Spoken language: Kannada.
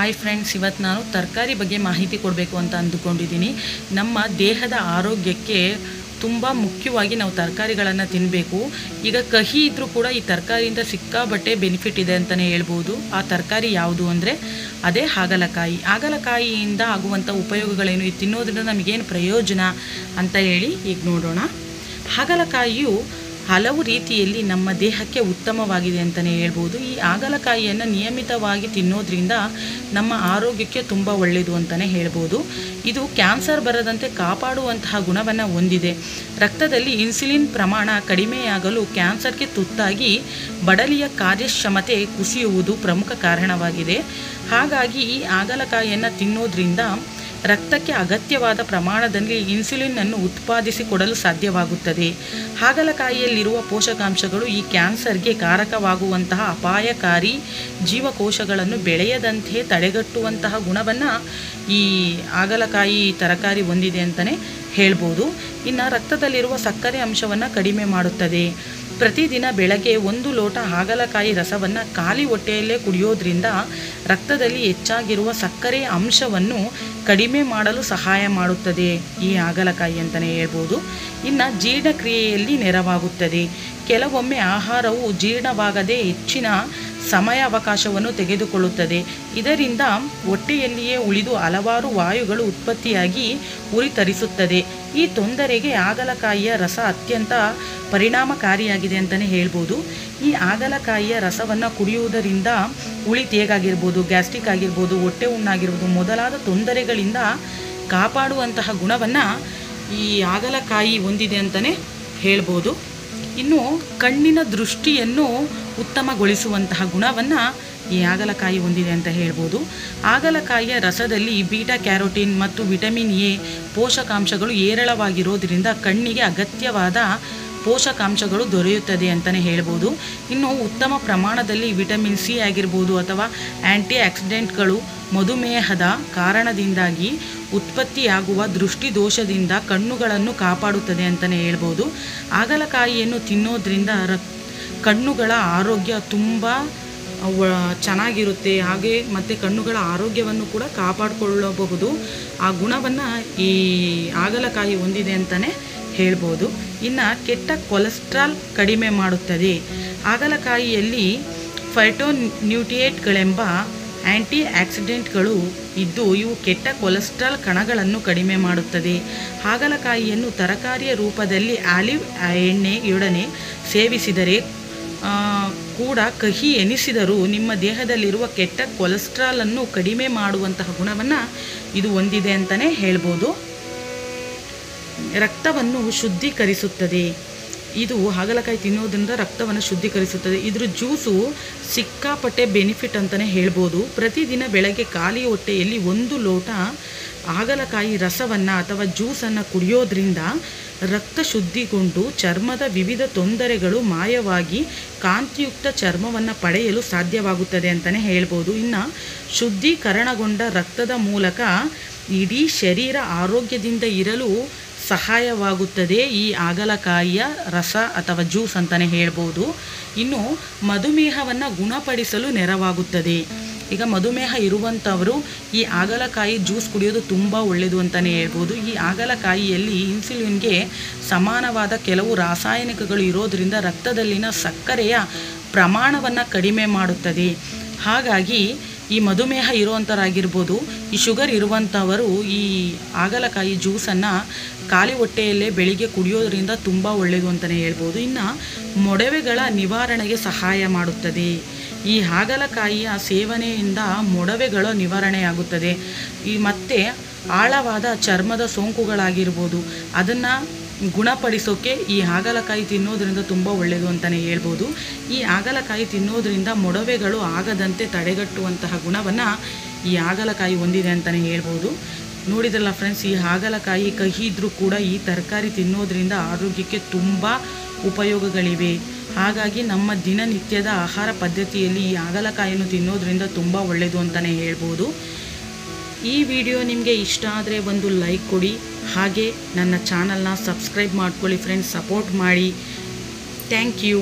ಹಾಯ್ ಫ್ರೆಂಡ್ಸ್, ಇವತ್ತು ನಾನು ತರಕಾರಿ ಬಗ್ಗೆ ಮಾಹಿತಿ ಕೊಡಬೇಕು ಅಂತ ಅಂದುಕೊಂಡಿದ್ದೀನಿ. ನಮ್ಮ ದೇಹದ ಆರೋಗ್ಯಕ್ಕೆ ತುಂಬ ಮುಖ್ಯವಾಗಿ ನಾವು ತರಕಾರಿಗಳನ್ನು ತಿನ್ನಬೇಕು. ಈಗ ಕಹಿ ಇದ್ದರೂ ಕೂಡ ಈ ತರಕಾರಿಯಿಂದ ಸಿಕ್ಕಾಬಟ್ಟೆ ಬೆನಿಫಿಟ್ ಇದೆ ಅಂತಲೇ ಹೇಳ್ಬೋದು. ಆ ತರಕಾರಿ ಯಾವುದು ಅಂದರೆ ಅದೇ ಹಾಗಲಕಾಯಿ. ಹಾಗಲಕಾಯಿಯಿಂದ ಆಗುವಂಥ ಉಪಯೋಗಗಳೇನು, ಇದು ತಿನ್ನೋದ್ರಿಂದ ನಮಗೇನು ಪ್ರಯೋಜನ ಅಂತ ಹೇಳಿ ಈಗ ನೋಡೋಣ. ಹಾಗಲಕಾಯಿಯು ಹಲವು ರೀತಿಯಲ್ಲಿ ನಮ್ಮ ದೇಹಕ್ಕೆ ಉತ್ತಮವಾಗಿದೆ ಅಂತಲೇ ಹೇಳ್ಬೋದು. ಈ ಹಾಗಲಕಾಯಿಯನ್ನು ನಿಯಮಿತವಾಗಿ ತಿನ್ನೋದ್ರಿಂದ ನಮ್ಮ ಆರೋಗ್ಯಕ್ಕೆ ತುಂಬ ಒಳ್ಳೆಯದು ಅಂತಲೇ ಹೇಳ್ಬೋದು. ಇದು ಕ್ಯಾನ್ಸರ್ ಬರದಂತೆ ಕಾಪಾಡುವಂತಹ ಗುಣವನ್ನು ಹೊಂದಿದೆ. ರಕ್ತದಲ್ಲಿ ಇನ್ಸುಲಿನ್ ಪ್ರಮಾಣ ಕಡಿಮೆಯಾಗಲು ಕ್ಯಾನ್ಸರ್ಗೆ ತುತ್ತಾಗಿ ಬಡಲಿಯ ಕಾರ್ಯಕ್ಷಮತೆ ಕುಸಿಯುವುದು ಪ್ರಮುಖ ಕಾರಣವಾಗಿದೆ. ಹಾಗಾಗಿ ಈ ಹಾಗಲಕಾಯಿಯನ್ನು ತಿನ್ನೋದ್ರಿಂದ ರಕ್ತಕ್ಕೆ ಅಗತ್ಯವಾದ ಪ್ರಮಾಣದಲ್ಲಿ ಇನ್ಸುಲಿನನ್ನು ಉತ್ಪಾದಿಸಿಕೊಡಲು ಸಾಧ್ಯವಾಗುತ್ತದೆ. ಹಾಗಲಕಾಯಿಯಲ್ಲಿರುವ ಪೋಷಕಾಂಶಗಳು ಈ ಕ್ಯಾನ್ಸರ್ಗೆ ಕಾರಕವಾಗುವಂತಹ ಅಪಾಯಕಾರಿ ಜೀವಕೋಶಗಳನ್ನು ಬೆಳೆಯದಂತೆ ತಡೆಗಟ್ಟುವಂತಹ ಗುಣವನ್ನು ಈ ಹಾಗಲಕಾಯಿ ತರಕಾರಿ ಹೊಂದಿದೆ ಅಂತಲೇ ಹೇಳ್ಬೋದು. ಇನ್ನು ರಕ್ತದಲ್ಲಿರುವ ಸಕ್ಕರೆ ಅಂಶವನ್ನು ಕಡಿಮೆ ಮಾಡುತ್ತದೆ. ಪ್ರತಿದಿನ ಬೆಳಗ್ಗೆ 1 ಲೋಟ ಹಾಗಲಕಾಯಿ ರಸವನ್ನು ಖಾಲಿ ಹೊಟ್ಟೆಯಲ್ಲೇ ಕುಡಿಯೋದ್ರಿಂದ ರಕ್ತದಲ್ಲಿ ಹೆಚ್ಚಾಗಿರುವ ಸಕ್ಕರೆಯ ಅಂಶವನ್ನು ಕಡಿಮೆ ಮಾಡಲು ಸಹಾಯ ಮಾಡುತ್ತದೆ ಈ ಹಾಗಲಕಾಯಿ ಅಂತಲೇ ಹೇಳ್ಬೋದು. ಇನ್ನು ಜೀರ್ಣಕ್ರಿಯೆಯಲ್ಲಿ ನೆರವಾಗುತ್ತದೆ. ಕೆಲವೊಮ್ಮೆ ಆಹಾರವು ಜೀರ್ಣವಾಗದೆ ಹೆಚ್ಚಿನ ಸಮಯಾವಕಾಶವನ್ನು ತೆಗೆದುಕೊಳ್ಳುತ್ತದೆ. ಇದರಿಂದ ಹೊಟ್ಟೆಯಲ್ಲಿಯೇ ಉಳಿದು ಹಲವಾರು ವಾಯುಗಳು ಉತ್ಪತ್ತಿಯಾಗಿ ಉರಿ ತರಿಸುತ್ತದೆ. ಈ ತೊಂದರೆಗೆ ಹಾಗಲಕಾಯಿಯ ರಸ ಅತ್ಯಂತ ಪರಿಣಾಮಕಾರಿಯಾಗಿದೆ ಅಂತಲೇ ಹೇಳ್ಬೋದು. ಈ ಹಾಗಲಕಾಯಿಯ ರಸವನ್ನು ಕುಡಿಯುವುದರಿಂದ ಉಳಿತೇಗಾಗಿರ್ಬೋದು, ಗ್ಯಾಸ್ಟ್ರಿಕ್ ಆಗಿರ್ಬೋದು, ಹೊಟ್ಟೆ ಹುಣ್ಣಾಗಿರ್ಬೋದು ಮೊದಲಾದ ತೊಂದರೆಗಳಿಂದ ಕಾಪಾಡುವಂತಹ ಗುಣವನ್ನು ಈ ಹಾಗಲಕಾಯಿ ಹೊಂದಿದೆ ಅಂತಲೇ ಹೇಳ್ಬೋದು. ಇನ್ನು ಕಣ್ಣಿನ ದೃಷ್ಟಿಯನ್ನು ಉತ್ತಮಗೊಳಿಸುವಂತಹ ಗುಣವನ್ನು ಈ ಹಾಗಲಕಾಯಿ ಹೊಂದಿದೆ ಅಂತ ಹೇಳ್ಬೋದು. ಹಾಗಲಕಾಯಿಯ ರಸದಲ್ಲಿ ಬೀಟಾ ಕ್ಯಾರೋಟಿನ್ ಮತ್ತು ವಿಟಮಿನ್ ಎ ಪೋಷಕಾಂಶಗಳು ಹೇರಳವಾಗಿರೋದ್ರಿಂದ ಕಣ್ಣಿಗೆ ಅಗತ್ಯವಾದ ಪೋಷಕಾಂಶಗಳು ದೊರೆಯುತ್ತದೆ ಅಂತಲೇ ಹೇಳ್ಬೋದು. ಇನ್ನು ಉತ್ತಮ ಪ್ರಮಾಣದಲ್ಲಿ ವಿಟಮಿನ್ ಸಿ ಆಗಿರ್ಬೋದು ಅಥವಾ ಆ್ಯಂಟಿ ಆಕ್ಸಿಡೆಂಟ್ಗಳು ಮಧುಮೇಹದ ಕಾರಣದಿಂದಾಗಿ ಉತ್ಪತ್ತಿಯಾಗುವ ದೃಷ್ಟಿ ದೋಷದಿಂದ ಕಣ್ಣುಗಳನ್ನು ಕಾಪಾಡುತ್ತದೆ ಅಂತಲೇ ಹೇಳ್ಬೋದು. ಹಾಗಲಕಾಯಿಯನ್ನು ತಿನ್ನೋದ್ರಿಂದ ಕಣ್ಣುಗಳ ಆರೋಗ್ಯ ತುಂಬ ಚೆನ್ನಾಗಿರುತ್ತೆ. ಹಾಗೆ ಮತ್ತು ಕಣ್ಣುಗಳ ಆರೋಗ್ಯವನ್ನು ಕೂಡ ಕಾಪಾಡಿಕೊಳ್ಳಬಹುದು. ಆ ಗುಣವನ್ನು ಈ ಹಾಗಲಕಾಯಿ ಹೊಂದಿದೆ ಅಂತಲೇ ಹೇಳ್ಬೋದು. ಇನ್ನು ಕೆಟ್ಟ ಕೊಲೆಸ್ಟ್ರಾಲ್ ಕಡಿಮೆ ಮಾಡುತ್ತದೆ. ಹಾಗಲಕಾಯಿಯಲ್ಲಿ ಫೈಟೋನ್ಯೂಟ್ರಿಯೆಂಟ್ಗಳೆಂಬ ಆ್ಯಂಟಿ ಆಕ್ಸಿಡೆಂಟ್ಗಳು ಇದ್ದು ಇವು ಕೆಟ್ಟ ಕೊಲೆಸ್ಟ್ರಾಲ್ ಕಣಗಳನ್ನು ಕಡಿಮೆ ಮಾಡುತ್ತದೆ. ಹಾಗಲಕಾಯಿಯನ್ನು ತರಕಾರಿಯ ರೂಪದಲ್ಲಿ ಆಲಿವ್ ಎಣ್ಣೆಯೊಡನೆ ಸೇವಿಸಿದರೆ ಕೂಡ ಕಹಿ ಎನಿಸಿದರೂ ನಿಮ್ಮ ದೇಹದಲ್ಲಿರುವ ಕೆಟ್ಟ ಕೊಲೆಸ್ಟ್ರಾಲನ್ನು ಕಡಿಮೆ ಮಾಡುವಂತಹ ಗುಣವನ್ನು ಇದು ಹೊಂದಿದೆ ಅಂತಲೇ ಹೇಳ್ಬೋದು. ರಕ್ತವನ್ನು ಶುದ್ಧೀಕರಿಸುತ್ತದೆ. ಇದು ಹಾಗಲಕಾಯಿ ತಿನ್ನೋದ್ರಿಂದ ರಕ್ತವನ್ನು ಶುದ್ಧೀಕರಿಸುತ್ತದೆ. ಇದ್ರ ಜ್ಯೂಸು ಸಿಕ್ಕಾಪಟ್ಟೆ ಬೆನಿಫಿಟ್ ಅಂತಲೇ ಹೇಳ್ಬೋದು. ಪ್ರತಿದಿನ ಬೆಳಗ್ಗೆ ಖಾಲಿ ಹೊಟ್ಟೆಯಲ್ಲಿ 1 ಲೋಟ ಹಾಗಲಕಾಯಿ ರಸವನ್ನು ಅಥವಾ ಜ್ಯೂಸನ್ನು ಕುಡಿಯೋದ್ರಿಂದ ರಕ್ತ ಶುದ್ಧಿಗೊಂಡು ಚರ್ಮದ ವಿವಿಧ ತೊಂದರೆಗಳು ಮಾಯವಾಗಿ ಕಾಂತಿಯುಕ್ತ ಚರ್ಮವನ್ನು ಪಡೆಯಲು ಸಾಧ್ಯವಾಗುತ್ತದೆ ಅಂತಲೇ ಹೇಳ್ಬೋದು. ಇನ್ನು ಶುದ್ಧೀಕರಣಗೊಂಡ ರಕ್ತದ ಮೂಲಕ ಇಡೀ ಶರೀರ ಆರೋಗ್ಯದಿಂದ ಇರಲು ಸಹಾಯವಾಗುತ್ತದೆ ಈ ಹಾಗಲಕಾಯಿಯ ರಸ ಅಥವಾ ಜ್ಯೂಸ್ ಅಂತಲೇ ಹೇಳ್ಬೋದು. ಇನ್ನು ಮಧುಮೇಹವನ್ನು ಗುಣಪಡಿಸಲು ನೆರವಾಗುತ್ತದೆ. ಈಗ ಮಧುಮೇಹ ಇರುವಂಥವರು ಈ ಹಾಗಲಕಾಯಿ ಜ್ಯೂಸ್ ಕುಡಿಯೋದು ತುಂಬ ಒಳ್ಳೆಯದು ಅಂತಲೇ ಹೇಳ್ಬೋದು. ಈ ಹಾಗಲಕಾಯಿಯಲ್ಲಿ ಇನ್ಸುಲಿನ್ಗೆ ಸಮಾನವಾದ ಕೆಲವು ರಾಸಾಯನಿಕಗಳು ಇರೋದರಿಂದ ರಕ್ತದಲ್ಲಿನ ಸಕ್ಕರೆಯ ಪ್ರಮಾಣವನ್ನು ಕಡಿಮೆ ಮಾಡುತ್ತದೆ. ಹಾಗಾಗಿ ಈ ಮಧುಮೇಹ ಇರುವಂಥವರಾಗಿರ್ಬೋದು, ಈ ಶುಗರ್ ಇರುವಂಥವರು ಈ ಹಾಗಲಕಾಯಿ ಜ್ಯೂಸನ್ನು ಖಾಲಿ ಹೊಟ್ಟೆಯಲ್ಲೇ ಬೆಳಿಗ್ಗೆ ಕುಡಿಯೋದ್ರಿಂದ ತುಂಬ ಒಳ್ಳೆಯದು ಅಂತಲೇ ಹೇಳ್ಬೋದು. ಇನ್ನು ಮೊಡವೆಗಳ ನಿವಾರಣೆಗೆ ಸಹಾಯ ಮಾಡುತ್ತದೆ. ಈ ಹಾಗಲಕಾಯಿಯ ಸೇವನೆಯಿಂದ ಮೊಡವೆಗಳ ನಿವಾರಣೆಯಾಗುತ್ತದೆ. ಮತ್ತು ಆಳವಾದ ಚರ್ಮದ ಸೋಂಕುಗಳಾಗಿರ್ಬೋದು ಅದನ್ನು ಗುಣಪಡಿಸೋಕ್ಕೆ ಈ ಹಾಗಲಕಾಯಿ ತಿನ್ನೋದ್ರಿಂದ ತುಂಬ ಒಳ್ಳೆಯದು ಅಂತಲೇ ಹೇಳ್ಬೋದು. ಈ ಹಾಗಲಕಾಯಿ ತಿನ್ನೋದ್ರಿಂದ ಮೊಡವೆಗಳು ಆಗದಂತೆ ತಡೆಗಟ್ಟುವಂತಹ ಗುಣವನ್ನು ಈ ಹಾಗಲಕಾಯಿ ಹೊಂದಿದೆ ಅಂತಲೇ ಹೇಳ್ಬೋದು. ನೋಡಿದ್ರಲ್ಲ ಫ್ರೆಂಡ್ಸ್, ಈ ಹಾಗಲಕಾಯಿ ಕಹಿ ಇದ್ದರೂ ಕೂಡ ಈ ತರಕಾರಿ ತಿನ್ನೋದ್ರಿಂದ ಆರೋಗ್ಯಕ್ಕೆ ತುಂಬ ಉಪಯೋಗಗಳಿವೆ. ಹಾಗಾಗಿ ನಮ್ಮ ದಿನನಿತ್ಯದ ಆಹಾರ ಪದ್ಧತಿಯಲ್ಲಿ ಈ ಹಾಗಲಕಾಯಿಯನ್ನು ತಿನ್ನೋದ್ರಿಂದ ತುಂಬ ಒಳ್ಳೆಯದು ಅಂತಲೇ ಹೇಳ್ಬೋದು. ಈ ವಿಡಿಯೋ ನಿಮಗೆ ಇಷ್ಟ ಆದರೆ ಒಂದು ಲೈಕ್ ಕೊಡಿ. ಹಾಗೆ ನನ್ನ ಚಾನಲ್ನ ಸಬ್ಸ್ಕ್ರೈಬ್ ಮಾಡ್ಕೊಳ್ಳಿ ಫ್ರೆಂಡ್ಸ್, ಸಪೋರ್ಟ್ ಮಾಡಿ. Thank you.